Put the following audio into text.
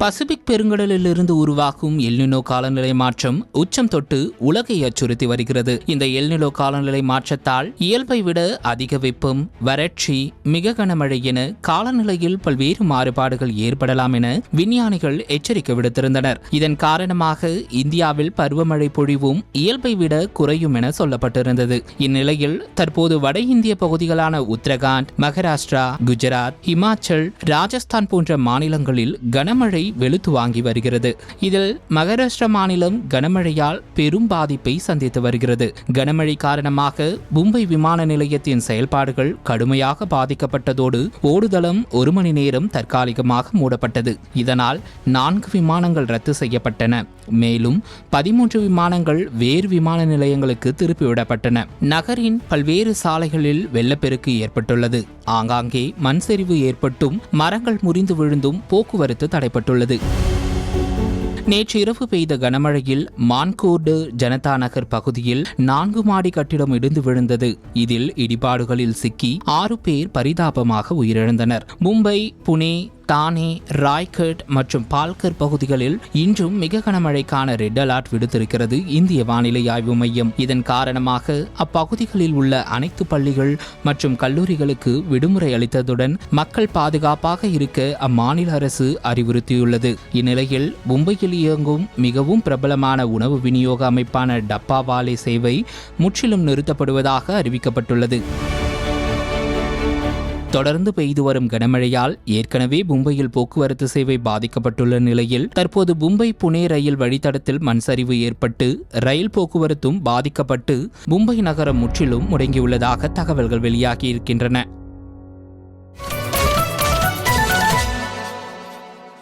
Pacific பெருங்கடலிலிருந்து உருவாகும் El Niño காலநிலை மாற்றம் உச்சம் தொட்டு உலகை அச்சுறுத்தி வருகிறது. இந்த எல்னினோ காலநிலை மாற்றத்தால் இயல்பை விட அதிக வெப்பம், வறட்சி, மிக கனமழை என காலநிலையில் பல்வேறு மாறுபாடுகள் ஏற்படலாம் என விஞ்ஞானிகள் எச்சரிக்கை விடுத்திருந்தனர். இதன் காரணமாக இந்தியாவில் பருவமழை பொழிவும் இயல்பை விட குறையும் என சொல்லப்பட்டிருந்தது. இந்நிலையில் தற்போது வட இந்திய பகுதிகளான உத்தரகாண்ட், மகாராஷ்டிரா, குஜராத், இமாச்சல், ராஜஸ்தான் போன்ற மாநிலங்களில் கனமழை வெளுத்து வாங்கி வருகிறது. இதில் மகாராஷ்டிரா மாநிலம் கனமழையால் பெரும் பாதிப்பை சந்தித்து வருகிறது. கனமழை காரணமாக மும்பை விமான நிலையத்தின் செயல்பாடுகள் கடுமையாக பாதிக்கப்பட்டதோடு ஓடுதளம் 1 மணி நேரம் தற்காலிகமாக மூடப்பட்டது. இதனால் 4 விமானங்கள் ரத்து செய்யப்பட்டன. மேலும் 13 விமானங்கள் வேறு விமான நிலையங்களுக்கு திருப்பிவிடப்பட்டன. நகரின் பல்வேறு சாலைகளில் வெள்ளப்பெருக்கு ஏற்பட்டுள்ளது. ஆங்காங்கே மண் சரிவு ஏற்பட்டும் மரங்கள் முறிந்து விழுந்தும் போக்குவரத்து தடைப்பட்டுள்ளது. நேற்று இரவு பெய்த கனமழையில் மான்கோர்டு ஜனதா நகர் பகுதியில் 4 மாடி கட்டிடம் இடிந்து விழுந்தது. இதில் இடிபாடுகளில் சிக்கி 6 பேர் பரிதாபமாக உயிரிழந்தனர். மும்பை, புனே, தானே, ராய்கட் மற்றும் பால்கர் பகுதிகளில் இன்றும் மிக கனமழைக்கான ரெட் அலர்ட் விடுத்திருக்கிறது இந்திய வானிலை ஆய்வு மையம். இதன் காரணமாக அப்பகுதிகளில் உள்ள அனைத்து பள்ளிகள் மற்றும் கல்லூரிகளுக்கு விடுமுறை அளித்ததுடன் மக்கள் பாதுகாப்பாக இருக்க அம்மாநில அரசு அறிவுறுத்தியுள்ளது. இந்நிலையில் மும்பையில் இயங்கும் மிகவும் பிரபலமான உணவு விநியோக அமைப்பான டப்பாவாலே சேவை முற்றிலும் நிறுத்தப்படுவதாக அறிவிக்கப்பட்டுள்ளது. தொடர்ந்து பெய்து வரும் கனமழையால் ஏற்கனவே மும்பையில் போக்குவரத்து சேவை பாதிக்கப்பட்டுள்ள நிலையில் தற்போது மும்பை புனே ரயில் வழித்தடத்தில் மண் சரிவு ஏற்பட்டு ரயில் போக்குவரத்தும் பாதிக்கப்பட்டு மும்பை நகரம் முற்றிலும் முடங்கியுள்ளதாக தகவல்கள் வெளியாகியிருக்கின்றன.